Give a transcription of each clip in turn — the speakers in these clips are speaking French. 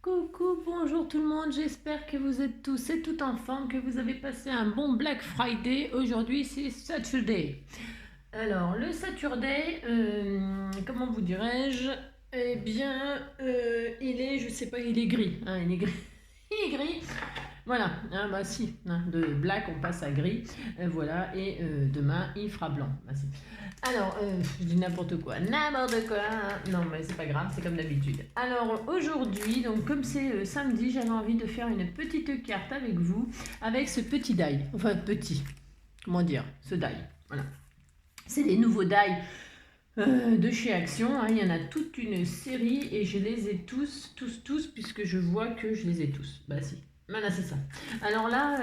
Coucou, bonjour tout le monde, j'espère que vous êtes tous et toutes en forme, que vous avez passé un bon Black Friday. Aujourd'hui c'est Saturday. Alors le Saturday, comment vous dirais-je? Eh bien, il est, je sais pas, il est gris. Hein, il est gris. Il est gris. Voilà, ah, bah si, hein, de black on passe à gris, voilà, et demain il fera blanc. Bah, si. Alors, je dis n'importe quoi, non mais c'est pas grave, c'est comme d'habitude. Alors aujourd'hui, donc comme c'est samedi, j'avais envie de faire une petite carte avec vous, avec ce petit die, enfin petit, comment dire, ce die, voilà. C'est les nouveaux die de chez Action, hein. Il y en a toute une série et je les ai tous, puisque je vois que je les ai tous. Bah si, voilà c'est ça. Alors là,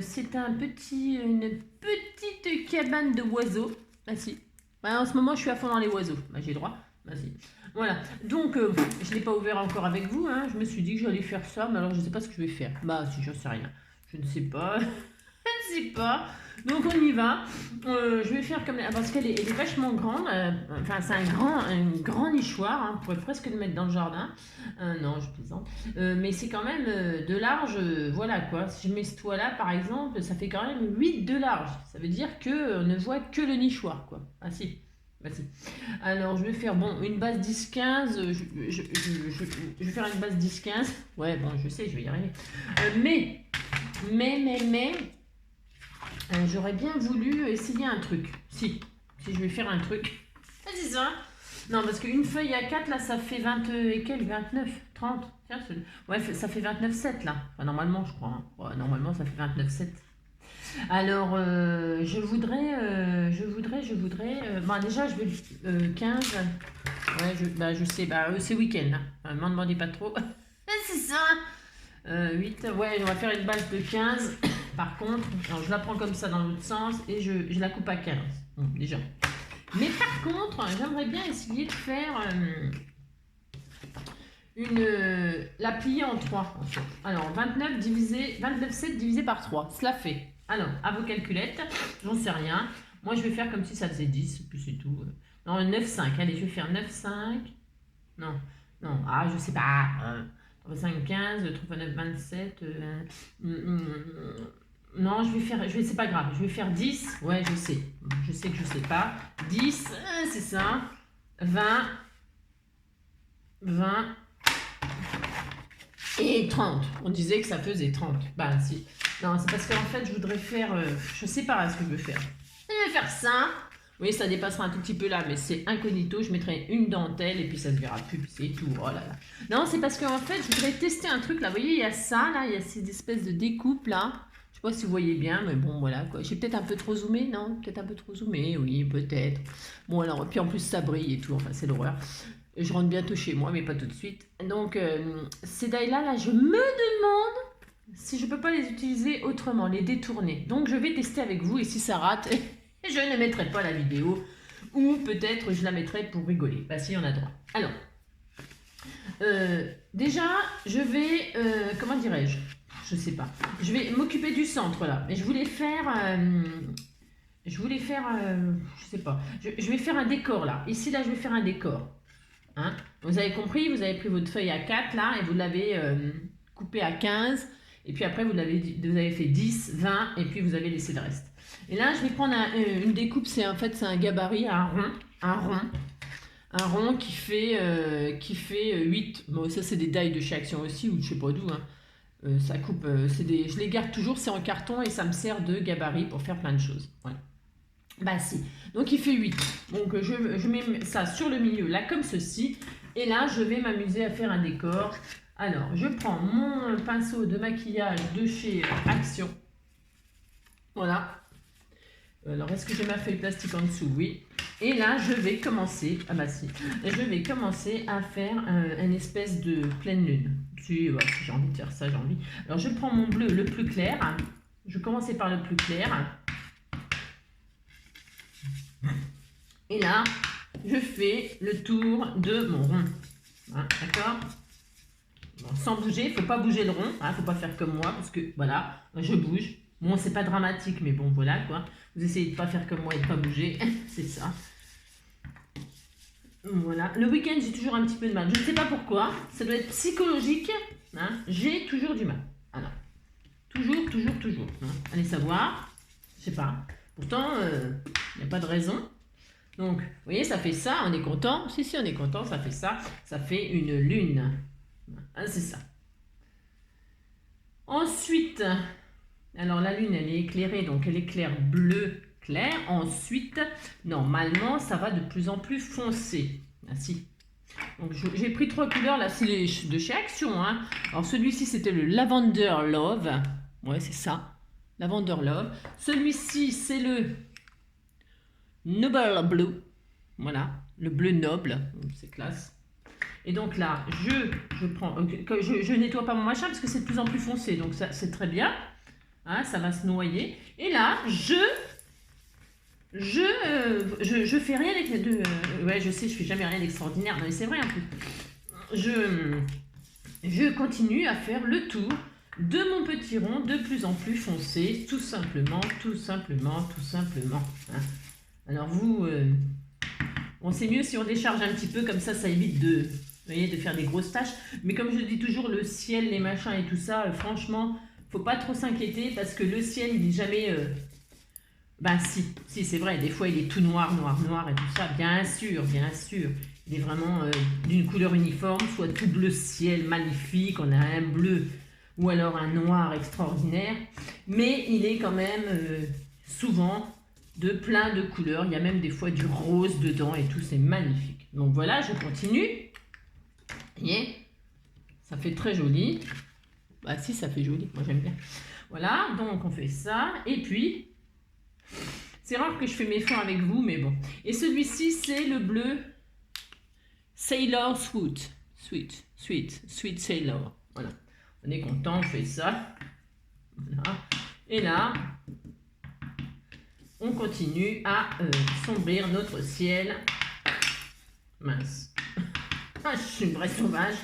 c'est une petite cabane de oiseaux. Bah si. Bah, en ce moment, je suis à fond dans les oiseaux. Bah j'ai le droit. Bah si. Voilà. Donc, je ne l'ai pas ouvert encore avec vous. Hein. Je me suis dit que j'allais faire ça, mais alors je ne sais pas ce que je vais faire. Bah si, j'en sais rien. Je ne sais pas. Je ne sais pas. Donc on y va. Je vais faire comme parce qu'elle est vachement grande. Enfin c'est un grand nichoir. Hein, on pourrait presque le mettre dans le jardin. Non, je plaisante. Mais c'est quand même de large. Voilà quoi. Si je mets ce toit là par exemple, ça fait quand même 8 de large. Ça veut dire que on ne voit que le nichoir quoi. Ah si. Bah, si. Alors je vais faire bon une base 10-15. Je vais faire une base 10-15. Ouais bon je sais je vais y arriver. Mais j'aurais bien voulu essayer un truc. Si je vais faire un truc. C'est ça. Non, parce qu'une feuille à 4, là, ça fait 20 et quelques, 29, 30. Tiens, ouais, ça fait 29,7 là. Enfin, normalement, je crois. Hein. Ouais, normalement, ça fait 29,7. Alors, je voudrais. Bon, déjà, je veux 15. Ouais, je sais. Bah, c'est week-end. Hein. M'en demandez pas trop. C'est ça. 8. Ouais, on va faire une base de 15. Par contre, alors je la prends comme ça dans l'autre sens et je la coupe à 15. Bon, déjà. Mais par contre, j'aimerais bien essayer de faire la plier en 3. En fait. Alors, 29,7 divisé par 3. Cela fait. Alors, à vos calculettes, j'en sais rien. Moi, je vais faire comme si ça faisait 10, puis c'est tout. Non, 9,5. Allez, je vais faire 9,5. Non, je sais pas. 5, 15, 39, 27. Non, c'est pas grave, je vais faire 10. Ouais, je sais que je sais pas. 10, c'est ça. 20 et 30. On disait que ça faisait 30. Bah, si. Non, c'est parce qu'en fait, je voudrais faire. Je sais pas ce que je veux faire. Je vais faire ça. Oui, ça dépassera un tout petit peu là, mais c'est incognito. Je mettrai une dentelle et puis ça se verra plus, puis c'est tout. Oh là là. Non, c'est parce qu'en fait, je voudrais tester un truc là. Vous voyez, il y a ça là, il y a ces espèces de découpes là. Je sais pas si vous voyez bien, mais bon, voilà quoi. J'ai peut-être un peu trop zoomé, non? Peut-être un peu trop zoomé, oui, peut-être. Bon, alors, puis en plus, ça brille et tout. Enfin, c'est l'horreur. Je rentre bientôt chez moi, mais pas tout de suite. Donc, ces dailles-là, là, je me demande si je peux pas les utiliser autrement, les détourner. Donc, je vais tester avec vous et si ça rate, je ne mettrai pas la vidéo. Ou peut-être je la mettrai pour rigoler. Bah, si, on a droit. Alors, déjà, je vais, comment dirais-je? Je sais pas. Je vais m'occuper du centre là. Mais je voulais faire, je sais pas. Je vais faire un décor là. Ici là, je vais faire un décor. Hein, vous avez compris, vous avez pris votre feuille à 4 là et vous l'avez coupé à 15. Et puis après, vous avez fait 10, 20 et puis vous avez laissé le reste. Et là, je vais prendre une découpe. C'est en fait c'est un gabarit, un rond qui fait 8. Bon, ça, c'est des dailles de chez Action aussi, ou je sais pas d'où. Hein. Ça coupe, je les garde toujours, c'est en carton et ça me sert de gabarit pour faire plein de choses. Voilà. Bah si, donc il fait 8. Donc je mets ça sur le milieu là comme ceci. Et là je vais m'amuser à faire un décor. Alors je prends mon pinceau de maquillage de chez Action. Voilà. Alors est-ce que j'ai ma feuille plastique en dessous? Oui. Et là je vais commencer, ah bah si, je vais commencer à faire une espèce de pleine lune. Si, ouais, si j'ai envie de faire ça, j'ai envie. Alors je prends mon bleu le plus clair. Je vais commencer par le plus clair. Et là, je fais le tour de mon rond. Hein, d'accord? Bon, sans bouger, il ne faut pas bouger le rond. Il ne faut pas faire comme moi, parce que voilà, je bouge. Bon, c'est pas dramatique, mais bon, voilà quoi. Vous essayez de ne pas faire comme moi et de ne pas bouger. C'est ça. Voilà. Le week-end, j'ai toujours un petit peu de mal. Je ne sais pas pourquoi. Ça doit être psychologique. Hein. J'ai toujours du mal. Alors, toujours. Hein. Allez savoir. Je sais pas. Pourtant, il n'y a pas de raison. Donc, vous voyez, ça fait ça. On est content. Si, on est content. Ça fait ça. Ça fait une lune. Hein, c'est ça. Ensuite, alors la lune, elle est éclairée. Donc, elle éclaire bleu clair. Ensuite, normalement, ça va de plus en plus foncé. Ah si. Donc j'ai pris 3 couleurs, là c'est de chez Action. Hein. Alors celui-ci c'était le Lavender Love. Ouais c'est ça. Lavender Love. Celui-ci c'est le Noble Blue. Voilà. Le bleu noble. C'est classe. Et donc là, je prends. Je nettoie pas mon machin parce que c'est de plus en plus foncé. Donc ça c'est très bien. Hein, ça va se noyer. Et là, je fais rien de... ouais, je sais, je fais jamais rien d'extraordinaire, mais c'est vrai un peu. Je continue à faire le tour de mon petit rond de plus en plus foncé, tout simplement. Hein. Alors vous, bon, c'est mieux si on décharge un petit peu, comme ça évite de, vous voyez, de faire des grosses taches. Mais comme je dis toujours, le ciel, les machins et tout ça, franchement, faut pas trop s'inquiéter parce que le ciel, il n'est jamais... Ben si c'est vrai, des fois il est tout noir et tout ça, bien sûr. Il est vraiment d'une couleur uniforme, soit tout bleu ciel magnifique, on a un bleu ou alors un noir extraordinaire, mais il est quand même souvent de plein de couleurs, il y a même des fois du rose dedans et tout, c'est magnifique. Donc voilà, je continue, vous voyez, ça fait très joli, bah si ça fait joli, moi j'aime bien. Voilà, donc on fait ça, et puis... C'est rare que je fais mes fonds avec vous, mais bon. Et celui-ci, c'est le bleu Sailor Sweet. Sweet Sailor. Voilà. On est content, on fait ça. Voilà. Et là, on continue à sombrir notre ciel. Mince. Je suis une vraie sauvage.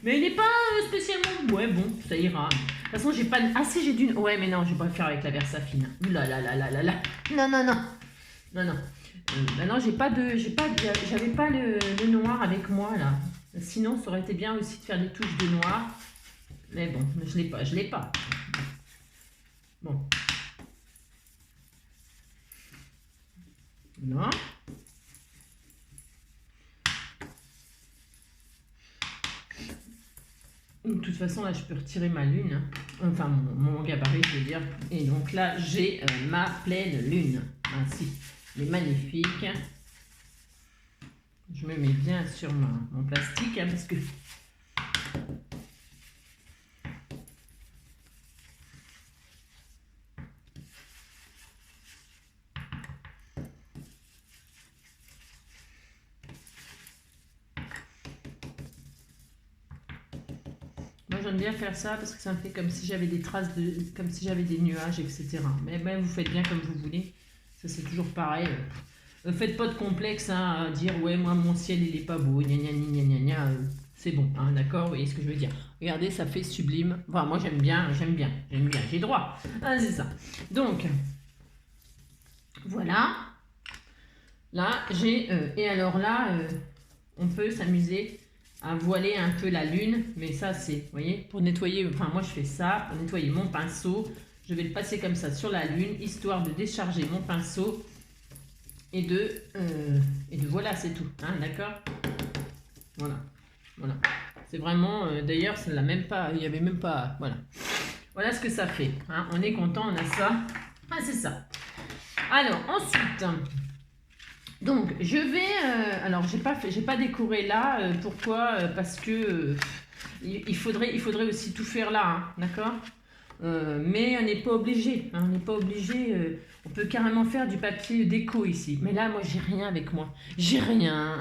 Mais il n'est pas spécialement... Ouais, bon, ça ira. De toute façon, j'ai pas... Ah si, j'ai d'une... Ouais, mais non, je vais pas le faire avec la Versafine. Ouh là là là là là là. Non. Maintenant, j'avais pas le noir avec moi, là. Sinon, ça aurait été bien aussi de faire des touches de noir. Mais bon, je l'ai pas. Bon. Non. De toute façon, là, je peux retirer ma lune. Hein. Enfin, mon gabarit, je veux dire. Et donc là, j'ai ma pleine lune. Ainsi. Elle est magnifique. Je me mets bien sur mon plastique, hein, parce que... Moi, j'aime bien faire ça parce que ça me fait comme si j'avais des traces comme si j'avais des nuages, etc. Mais ben, vous faites bien comme vous voulez. Ça, c'est toujours pareil. Faites pas de complexe hein, à dire ouais, moi, mon ciel, il est pas beau. Gna. C'est bon, hein, d'accord, vous voyez ce que je veux dire. Regardez, ça fait sublime. Enfin, moi, j'aime bien. J'ai droit. Ah, c'est ça. Donc, voilà. Là, j'ai... et alors là, on peut s'amuser à voiler un peu la lune, mais ça c'est, vous voyez, pour nettoyer, enfin moi je fais ça, pour nettoyer mon pinceau, je vais le passer comme ça sur la lune, histoire de décharger mon pinceau, et de voilà, c'est tout, hein, d'accord. Voilà, c'est vraiment, d'ailleurs, ça l'a même pas, il y avait même pas, voilà ce que ça fait, hein. On est content, on a ça, ah c'est ça. Alors, ensuite... Donc, je vais... alors, j'ai pas décoré là. Pourquoi parce que il faudrait aussi tout faire là, hein, d'accord. Mais on n'est pas obligé. Hein, on n'est pas obligé. On peut carrément faire du papier déco ici. Mais là, moi, j'ai rien avec moi. J'ai rien.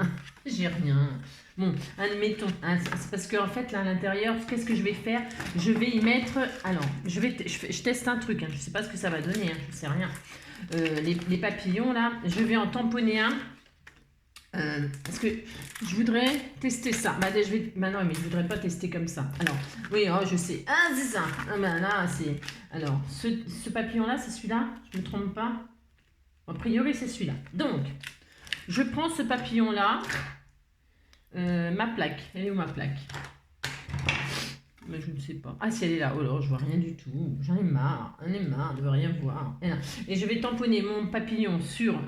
Bon, admettons. Hein, c'est parce qu'en fait, là, à l'intérieur, qu'est-ce que je vais faire? Je vais y mettre... Alors, je teste un truc. Hein, je ne sais pas ce que ça va donner. Hein, je ne sais rien. Les papillons là, je vais en tamponner un parce que je voudrais tester ça. Non, mais je voudrais pas tester comme ça. Alors, oui, oh, je sais. Ah, c'est ça. Ah, ben là, c'est. Alors, ce papillon là, c'est celui-là. Je me trompe pas. A priori, c'est celui-là. Donc, Je prends ce papillon-là. Ma plaque. Elle est où ma plaque? Mais je ne sais pas. Ah, si elle est là. Oh là, je vois rien du tout. J'en ai marre. J'en ai marre de rien voir. Et je vais tamponner mon papillon sur...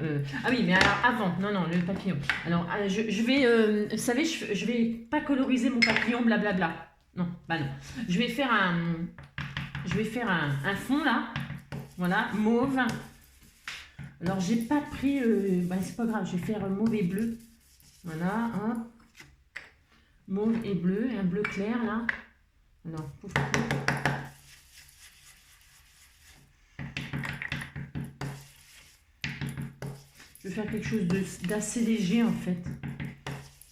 Ah oui, mais alors avant. Non, non, le papillon. Alors, je vais... vous savez, je vais pas coloriser mon papillon, blablabla. Non, bah non. Je vais faire un fond, là. Voilà, mauve. Alors, j'ai pas pris... bah, c'est pas grave, je vais faire mauve et bleu. Voilà, hop. Mauve et bleu, et un bleu clair, là. Alors, pouf, pouf. Je vais faire quelque chose d'assez léger, en fait.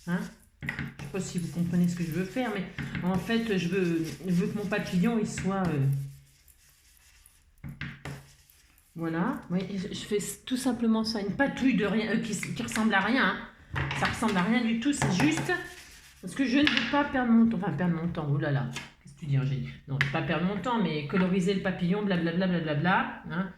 Hein? Je ne sais pas si vous comprenez ce que je veux faire, mais en fait, je veux que mon papillon, il soit... Voilà. Oui, je fais tout simplement ça. Une patouille de rien, qui ressemble à rien. Hein. Ça ressemble à rien du tout. C'est juste parce que je ne veux pas perdre mon temps. Enfin, perdre mon temps. Oh là là. Qu'est-ce que tu dis, Angélique? Non, je ne veux pas perdre mon temps, mais coloriser le papillon, blablabla, blablabla. Hein.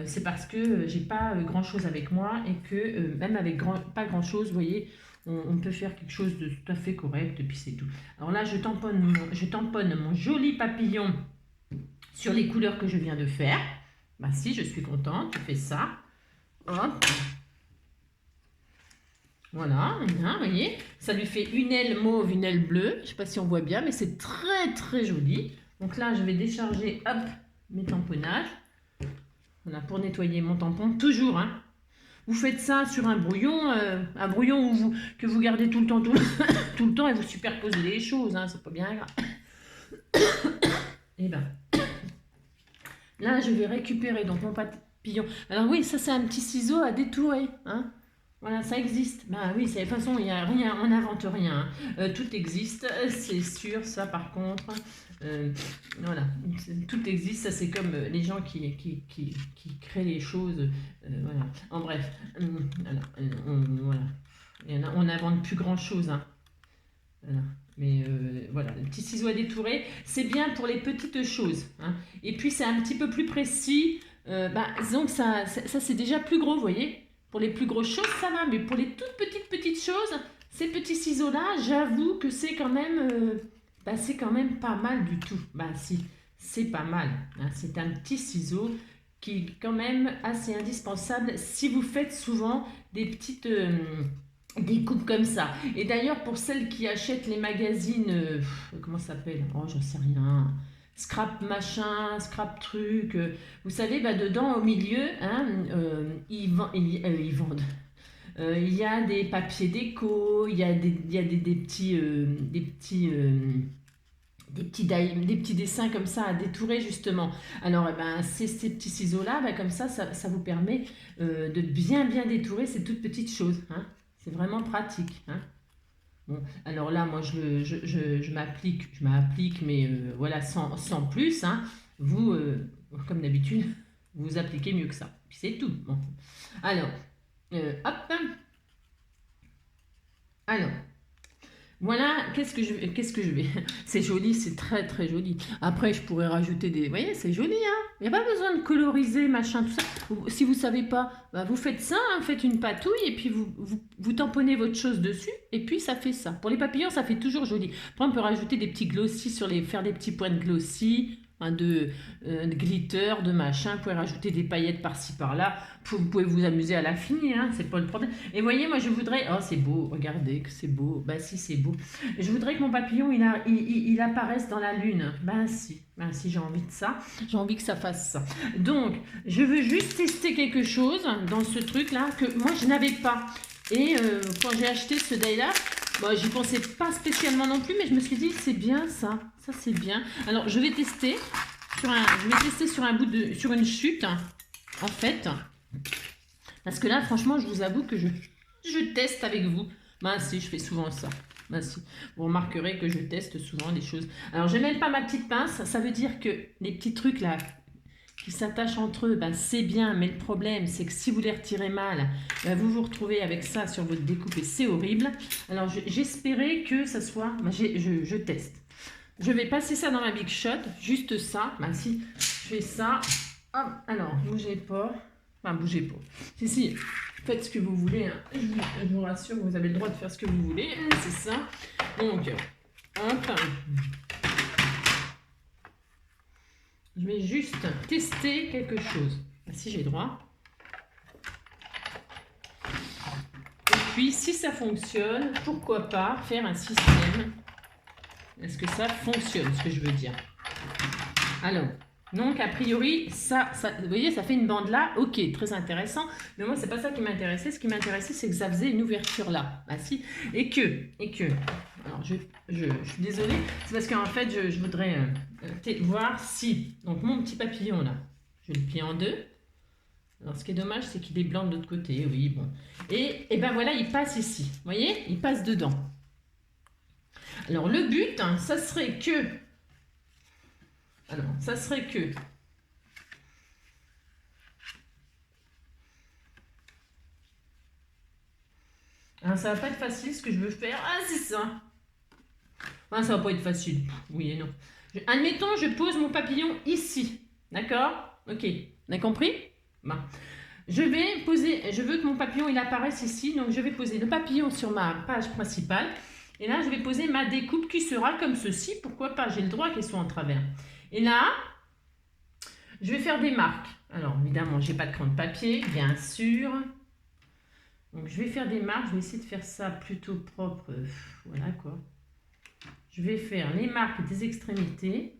C'est parce que j'ai pas grand-chose avec moi et que même avec pas grand-chose, vous voyez, on peut faire quelque chose de tout à fait correct et puis c'est tout. Alors là, je tamponne mon joli papillon sur les couleurs que je viens de faire. Bah si, je suis contente, je fais ça. Hop. Voilà, vous voyez, ça lui fait une aile mauve, une aile bleue. Je ne sais pas si on voit bien, mais c'est très très joli. Donc là, je vais décharger, hop, mes tamponnages. Voilà, pour nettoyer mon tampon, toujours. Hein. Vous faites ça sur un brouillon que vous gardez tout le temps, tout le temps, et vous superposez les choses. Hein, c'est pas bien grave. Et ben. Là, je vais récupérer donc mon papillon. Alors oui, ça c'est un petit ciseau à détourer. Hein. Voilà, ça existe. Bah oui, de toute façon, il n'y a rien, on n'invente rien. Hein. Tout existe, c'est sûr, ça par contre. Voilà, tout existe, ça c'est comme les gens qui créent les choses. Voilà. En bref, voilà, voilà. On n'invente plus grand chose. Hein. Voilà. Mais voilà, le petit ciseau à détourer, c'est bien pour les petites choses. Hein. Et puis c'est un petit peu plus précis. Disons que ça c'est déjà plus gros, vous voyez. Pour les plus grosses choses, ça va. Mais pour les toutes petites choses, ces petits ciseaux-là, j'avoue que c'est quand même pas mal du tout. Bah si, c'est pas mal. Hein. C'est un petit ciseau qui est quand même assez indispensable si vous faites souvent des petites... des coupes comme ça. Et d'ailleurs, pour celles qui achètent les magazines, comment ça s'appelle? Oh, j'en sais rien. Scrap machin, scrap truc. Vous savez, dedans, au milieu, hein, ils vendent. Il y a des papiers déco, il y a des petits dessins comme ça à détourer justement. Alors, ces petits ciseaux-là, comme ça vous permet de bien détourer ces toutes petites choses. Hein. C'est vraiment pratique. Hein. Bon, alors là, moi, je m'applique, mais voilà, sans plus. Hein. Vous, comme d'habitude, vous appliquez mieux que ça. Puis c'est tout. Bon. Alors, hop. Alors, voilà, qu'est-ce que je vais... C'est joli, c'est très très joli. Après, je pourrais rajouter des... Vous voyez, c'est joli, hein. Il n'y a pas besoin de coloriser, machin, tout ça. Si vous ne savez pas, vous faites ça, hein, faites une patouille, et puis vous tamponnez votre chose dessus, et puis ça fait ça. Pour les papillons, ça fait toujours joli. Après, on peut rajouter des petits glossy faire des petits points de glossy, hein, de glitter, de machin. Vous pouvez rajouter des paillettes par-ci, par-là. Vous pouvez vous amuser à l'infini, hein, c'est pas le problème. Et voyez, moi, je voudrais... Oh, c'est beau, regardez que c'est beau. Bah si, c'est beau. Je voudrais que mon papillon, il apparaisse dans la lune. Si, j'ai envie de ça. J'ai envie que ça fasse ça. Donc, je veux juste tester quelque chose dans ce truc-là que moi, je n'avais pas. Et quand j'ai acheté ce dye-là, j'y pensais pas spécialement non plus, mais je me suis dit, c'est bien ça. Ça, c'est bien. Alors, je vais tester sur une chute, en fait. Parce que là, franchement, je vous avoue que je teste avec vous. Si, je fais souvent ça. Si. Vous remarquerez que je teste souvent les choses. Alors, je n'aime pas ma petite pince. Ça veut dire que les petits trucs là qui s'attachent entre eux, c'est bien. Mais le problème, c'est que si vous les retirez mal, vous vous retrouvez avec ça sur votre découpe et c'est horrible. Alors, j'espérais que ça soit... je teste. Je vais passer ça dans ma Big Shot. Juste ça. Si, je fais ça. Hop, alors, bougez pas. Bougez pas. Si, faites ce que vous voulez. Hein. Je vous rassure, vous avez le droit de faire ce que vous voulez. C'est ça. Donc, hop. Je vais juste tester quelque chose. Si j'ai droit. Et puis, si ça fonctionne, pourquoi pas faire un système. Est-ce que ça fonctionne, ce que je veux dire? Alors, donc, a priori, ça, vous voyez, ça fait une bande là. Ok, très intéressant. Mais moi, c'est pas ça qui m'intéressait. Ce qui m'intéressait, c'est que ça faisait une ouverture là. Ah si. Et que. Alors, je suis désolée. C'est parce qu'en fait, je voudrais voir si. Donc, mon petit papillon là, je vais le plier en deux. Alors, ce qui est dommage, c'est qu'il est blanc de l'autre côté. Oui, bon. Et ben voilà, il passe ici. Vous voyez, il passe dedans. Alors, le but, hein, ça serait que. Alors, ça serait que. Alors, ça va pas être facile ce que je veux faire. Ah, c'est ça. Enfin, ça va pas être facile. Oui et non. Admettons, je pose mon papillon ici. D'accord? Ok. On a compris? Bon. Je veux que mon papillon il apparaisse ici. Donc, je vais poser le papillon sur ma page principale. Et là, je vais poser ma découpe qui sera comme ceci. Pourquoi pas? J'ai le droit qu'elle soit en travers. Et là, je vais faire des marques. Alors, évidemment, je n'ai pas de crayon de papier, bien sûr. Donc, je vais faire des marques. Je vais essayer de faire ça plutôt propre. Voilà, quoi. Je vais faire les marques des extrémités.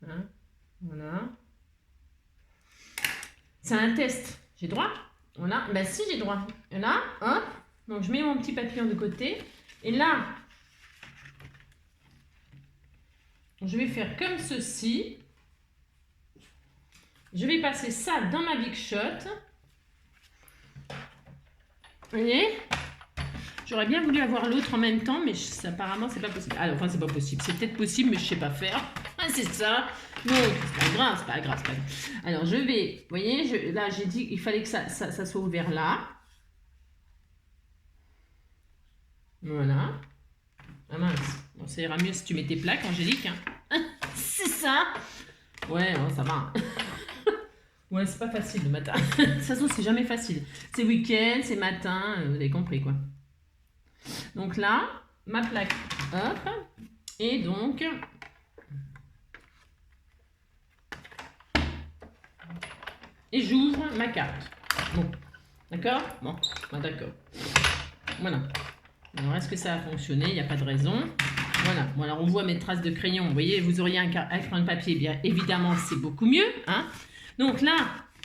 Hein, voilà. C'est un test. J'ai droit? Voilà. Ben, si, j'ai droit. Là, hein. Donc, je mets mon petit papillon de côté. Et là, je vais faire comme ceci. Je vais passer ça dans ma Big Shot. Vous voyez? J'aurais bien voulu avoir l'autre en même temps, mais apparemment, c'est pas possible. Alors, enfin, c'est pas possible. C'est peut-être possible, mais je sais pas faire. C'est ça. Donc, c'est pas grave, c'est pas grave, c'est pas grave. Alors, je vais, vous voyez, là, j'ai dit qu'il fallait que ça soit ouvert là. Voilà. Ah mince. Bon, ça ira mieux si tu mets tes plaques, Angélique. Hein. C'est ça. Ouais, ça va. Ouais, c'est pas facile le matin. De toute façon, c'est jamais facile. C'est week-end, c'est matin, vous avez compris quoi. Donc là, ma plaque, hop. Et donc, et j'ouvre ma carte. Bon, d'accord? Bon, d'accord. Voilà. Alors, est-ce que ça a fonctionné? Il n'y a pas de raison. Voilà. Bon, alors, on voit mes traces de crayon. Vous voyez, vous auriez un crayon de papier. Bien évidemment, c'est beaucoup mieux. Hein. Donc là,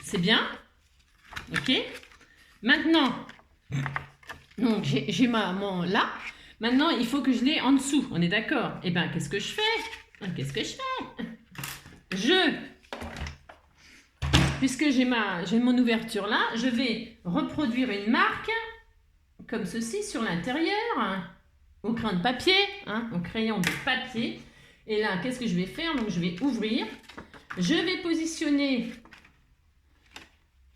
c'est bien. OK. Maintenant, donc j'ai mon là. Maintenant, il faut que je l'ai en dessous. On est d'accord? Eh bien, qu'est-ce que je fais? Puisque j'ai mon ouverture là, je vais reproduire une marque comme ceci sur l'intérieur, hein, au crayon de papier, hein, au crayon de papier. Et là, qu'est-ce que je vais faire? Donc, je vais ouvrir. Je vais positionner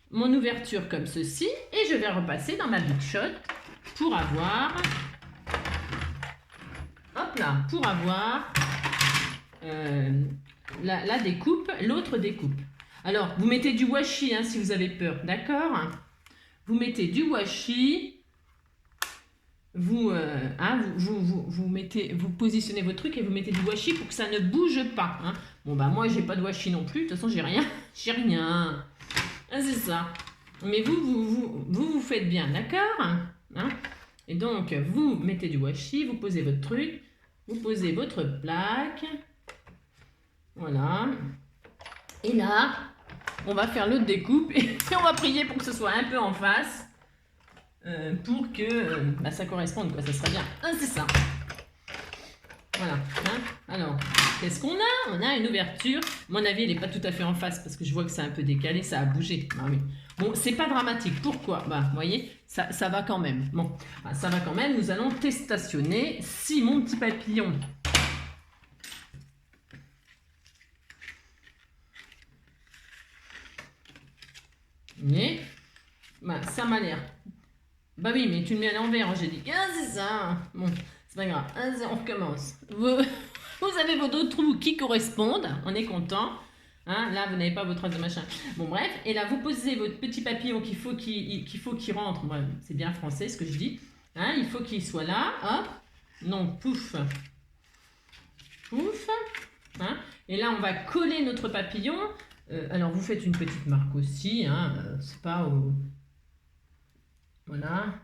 mon ouverture comme ceci et je vais repasser dans ma Big Shot pour avoir, hop là, pour avoir la découpe, l'autre découpe. Alors, vous mettez du washi hein, si vous avez peur, d'accord? Vous mettez du washi, vous positionnez votre truc et vous mettez du washi pour que ça ne bouge pas. Hein. Bon, bah moi, j'ai pas de washi non plus, de toute façon, j'ai rien. Ah, c'est ça. Mais vous faites bien, d'accord? Hein? Et donc, vous mettez du washi, vous posez votre truc, vous posez votre plaque. Voilà. Et là, on va faire l'autre découpe et on va prier pour que ce soit un peu en face pour que ça corresponde, quoi. Ça sera bien. Ah, c'est ça. Voilà. Hein? Alors, qu'est-ce qu'on a? On a une ouverture. À mon avis, elle n'est pas tout à fait en face parce que je vois que c'est un peu décalé, ça a bougé. Ah, oui. Bon, c'est pas dramatique. Pourquoi? Bah, vous voyez, ça va quand même. Bon, ça va quand même. Nous allons testationner si mon petit papillon... Mais, bah, ça m'a l'air. Bah oui, mais tu le mets à l'envers, Angélique. Ah, c'est ça. Bon, c'est pas grave. On recommence. Vous avez vos deux trous qui correspondent. On est content. Hein, là, vous n'avez pas vos traces de machin. Bon, bref. Et là, vous posez votre petit papillon qu'il faut qu'il rentre. Ouais, c'est bien français ce que je dis. Hein, il faut qu'il soit là. Hop. Non, pouf. Pouf. Hein, et là, on va coller notre papillon. Alors, vous faites une petite marque aussi. Hein, c'est pas au... Voilà.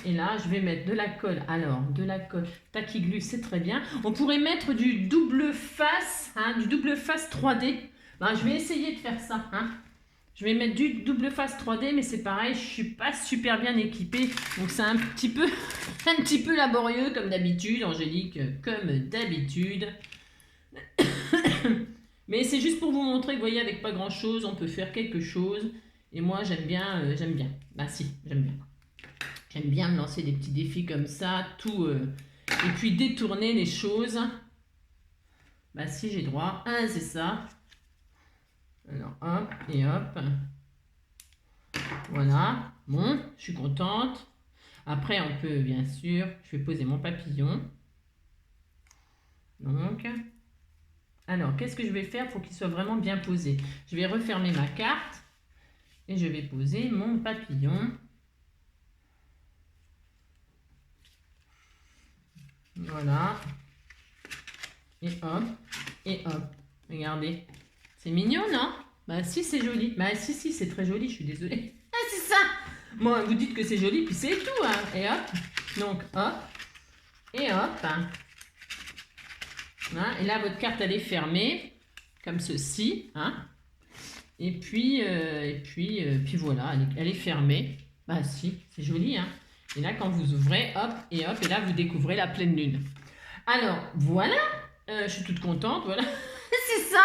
Et là, je vais mettre de la colle. Alors, de la colle Taquiglu, c'est très bien. On pourrait mettre du double face, hein, du double face 3D. Ben, je vais essayer de faire ça. Hein. Je vais mettre du double face 3D, mais c'est pareil, je suis pas super bien équipée. Donc, c'est un petit peu laborieux, comme d'habitude, Angélique, comme d'habitude. Mais c'est juste pour vous montrer que, vous voyez, avec pas grand-chose, on peut faire quelque chose. Et moi, j'aime bien, j'aime bien. Bah si, j'aime bien. J'aime bien me lancer des petits défis comme ça, tout, et puis détourner les choses. Bah si, j'ai droit. Ah, c'est ça. Alors, hop, et hop. Voilà. Bon, je suis contente. Après, on peut, bien sûr, je vais poser mon papillon. Donc, alors, qu'est-ce que je vais faire pour qu'il soit vraiment bien posé? Je vais refermer ma carte et je vais poser mon papillon. Voilà. Et hop. Et hop. Regardez. C'est mignon, non? Bah si, c'est joli. Bah si, c'est très joli, je suis désolée. Ah, c'est ça! Moi, vous dites que c'est joli, puis c'est tout, hein. Et hop. Donc, hop. Et hop. Hein. Et là, votre carte, elle est fermée. Comme ceci. Hein. Et puis voilà, elle est fermée. Bah si, c'est joli, hein. Et là, quand vous ouvrez, hop, et là, vous découvrez la pleine lune. Alors, voilà, je suis toute contente, voilà, c'est ça.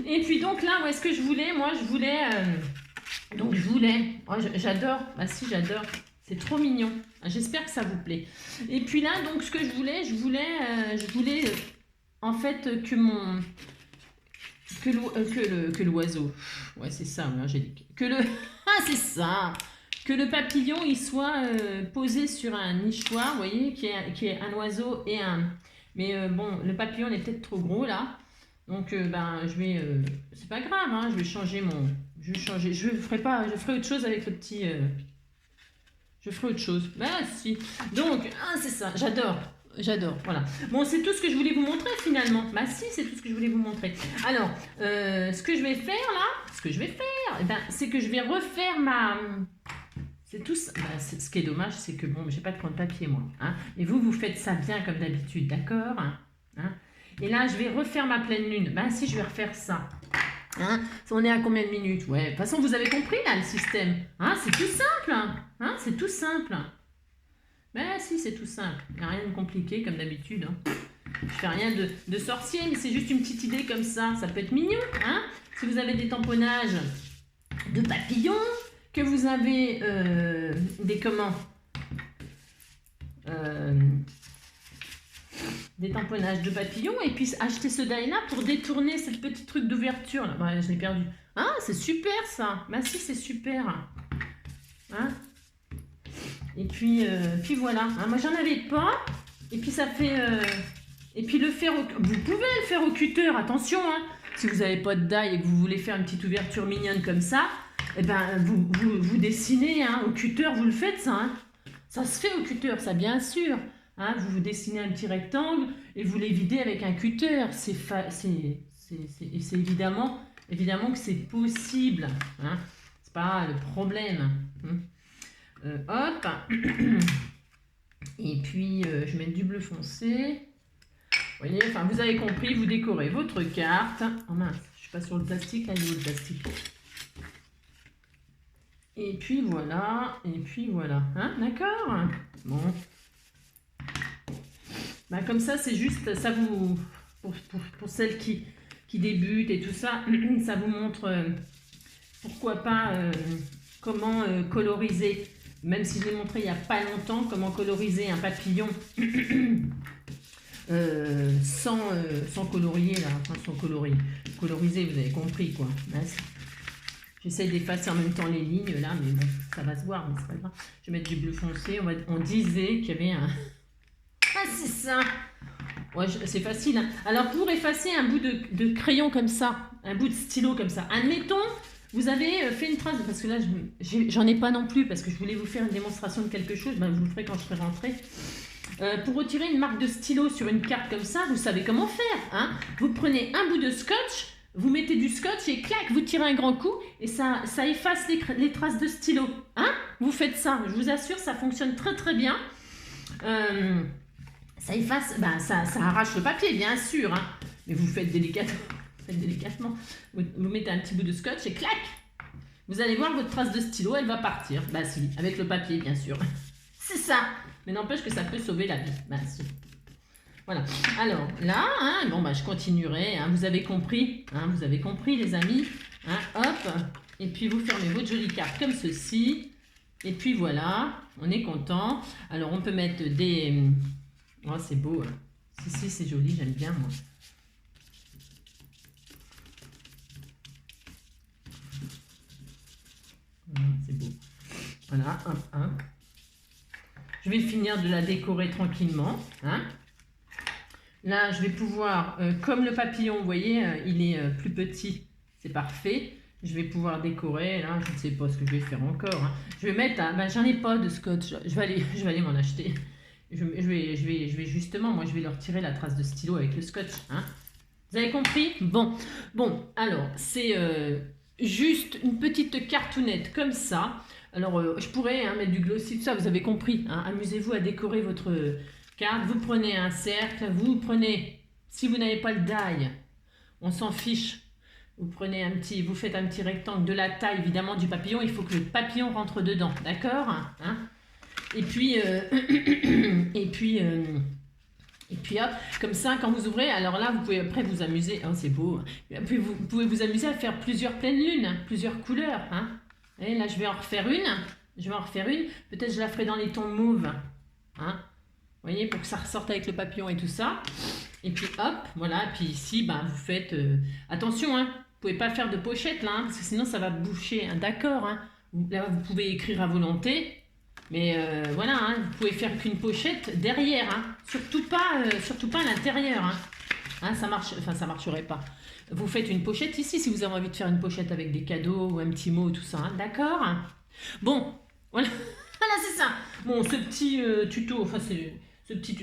Et puis donc là, où est-ce que je voulais? Moi, je voulais, oh, j'adore, bah si, j'adore, c'est trop mignon. J'espère que ça vous plaît. Et puis là, donc, ce que je voulais, en fait, que l'oiseau, ouais, c'est ça, Angélique, ah, c'est ça. Que le papillon il soit posé sur un nichoir, vous voyez, qui est un oiseau et un... Mais bon, le papillon est peut-être trop gros là. Donc ben je vais... c'est pas grave, hein, je vais changer mon... Je ferai autre chose avec le petit... je ferai autre chose. Ben si. Donc, ah, c'est ça, j'adore. J'adore, voilà. Bon, c'est tout ce que je voulais vous montrer finalement. Bah si, c'est tout ce que je voulais vous montrer. Alors, ce que je vais faire là, eh ben, c'est que je vais refaire ma... C'est tout ça. Bah, ce qui est dommage, c'est que bon, j'ai pas de point de papier moi. Hein. Et vous faites ça bien comme d'habitude, d'accord, hein. Et là, je vais refaire ma pleine lune. Ben si, je vais refaire ça. Hein. On est à combien de minutes? Ouais, de toute façon, vous avez compris là le système. Hein, c'est tout simple. Hein, c'est tout simple. Ben si, c'est tout simple. Il n'y a rien de compliqué comme d'habitude. Hein. Je fais rien de sorcier, mais c'est juste une petite idée comme ça. Ça peut être mignon. Hein. Si vous avez des tamponnages de papillons, que vous avez des tamponnages de papillons, et puis acheter ce die-là pour détourner cette petite truc d'ouverture. Ouais, je l'ai perdu. Ah, c'est super ça. Bah si, c'est super. Hein. Et puis voilà. Hein, moi, j'en avais pas. Et puis ça fait... et puis le faire vous pouvez le faire au cutter, attention. Hein. Si vous n'avez pas de die et que vous voulez faire une petite ouverture mignonne comme ça, eh ben, vous dessinez, hein, au cutter, vous le faites ça. Hein. Ça se fait au cutter, ça bien sûr. Hein, vous dessinez un petit rectangle et vous les videz avec un cutter. C'est évidemment que c'est possible. Hein. C'est pas le problème. Hop. Et puis, je mets du bleu foncé. Vous voyez, enfin, vous avez compris, vous décorez votre carte. Oh mince, je suis pas sur le plastique, là, il est où le plastique? Et puis voilà, hein, d'accord? Bon. Bah, comme ça, c'est juste, ça vous, pour celles qui débutent et tout ça, ça vous montre, pourquoi pas, comment coloriser, même si je l'ai montré il n'y a pas longtemps, comment coloriser un papillon sans colorier, là, enfin sans coloriser, vous avez compris, quoi. J'essaie d'effacer en même temps les lignes là, mais bon, ça va se voir, mais c'est pas grave. Je vais mettre du bleu foncé. On disait qu'il y avait un... Ah, c'est ça! Ouais, c'est facile, hein. Alors, pour effacer un bout de crayon comme ça, un bout de stylo comme ça, admettons, vous avez fait une trace, parce que là, j'en ai pas non plus, parce que je voulais vous faire une démonstration de quelque chose, ben, je vous le ferai quand je serai rentrée. Pour retirer une marque de stylo sur une carte comme ça, vous savez comment faire, hein. Vous prenez un bout de scotch, vous mettez du scotch et clac, vous tirez un grand coup et ça efface les traces de stylo, hein. Vous faites ça, je vous assure, ça fonctionne très très bien. Ça efface, ben, ça arrache le papier, bien sûr, hein, mais vous faites délicatement. Vous mettez un petit bout de scotch et clac, vous allez voir votre trace de stylo, elle va partir. Bah si, avec le papier, bien sûr. C'est ça. Mais n'empêche que ça peut sauver la vie. Bah si. Voilà. Alors là, hein, bon bah je continuerai. Hein, vous avez compris, les amis. Hein, hop. Et puis vous fermez votre jolie carte comme ceci. Et puis voilà, on est content. Alors on peut mettre des. Oh c'est beau. Hein. Si c'est joli, j'aime bien moi. C'est beau. Voilà, hop. Je vais finir de la décorer tranquillement. Hein. Là, je vais pouvoir, comme le papillon, vous voyez, il est plus petit, c'est parfait. Je vais pouvoir décorer. Là, je ne sais pas ce que je vais faire encore. Hein. Je vais mettre, ben, j'en ai pas de scotch. Je vais aller m'en acheter. Je vais justement, moi, je vais leur tirer la trace de stylo avec le scotch. Hein. Vous avez compris? Bon, alors, c'est juste une petite cartoonette comme ça. Alors, je pourrais mettre du glossy, tout ça, vous avez compris. Hein. Amusez-vous à décorer votre carte. Vous prenez un cercle, vous prenez, si vous n'avez pas le die, on s'en fiche. Vous faites un petit rectangle de la taille, évidemment, du papillon. Il faut que le papillon rentre dedans, d'accord, hein. Et puis hop, comme ça, quand vous ouvrez, alors là, vous pouvez après vous amuser. Oh, c'est beau. Puis vous pouvez vous amuser à faire plusieurs pleines lunes, plusieurs couleurs. Hein. Et là, je vais en refaire une. Peut-être je la ferai dans les tons mauves. Hein. Vous voyez, pour que ça ressorte avec le papillon et tout ça. Et puis hop, voilà. Puis ici, ben, vous faites... attention, hein. Vous ne pouvez pas faire de pochette là, hein, parce que sinon ça va boucher. Hein. D'accord, hein. Là, vous pouvez écrire à volonté. Mais voilà, hein, vous pouvez faire qu'une pochette derrière, hein. Surtout pas à l'intérieur. Hein. Hein, ça marcherait pas. Vous faites une pochette ici si vous avez envie de faire une pochette avec des cadeaux ou un petit mot, tout ça. Hein. D'accord. Bon, voilà, voilà c'est ça. Bon, ce petit tuto, enfin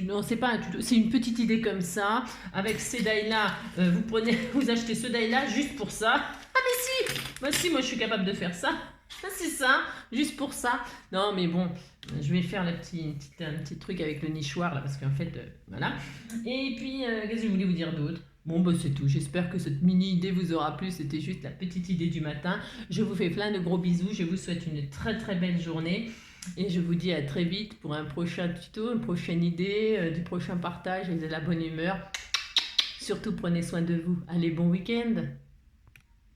non, c'est pas un tuto, c'est une petite idée comme ça. Avec ces die-là, vous achetez ce die-là juste pour ça. Ah mais si, moi je suis capable de faire ça. C'est ça, juste pour ça. Non, mais bon, je vais faire un petit truc avec le nichoir, là, parce qu'en fait, voilà. Et puis, qu'est-ce que je voulais vous dire d'autre? Bon, bah, c'est tout. J'espère que cette mini-idée vous aura plu. C'était juste la petite idée du matin. Je vous fais plein de gros bisous. Je vous souhaite une très, très belle journée. Et je vous dis à très vite pour un prochain tuto, une prochaine idée, du prochain partage et de la bonne humeur. Surtout, prenez soin de vous. Allez, bon week-end!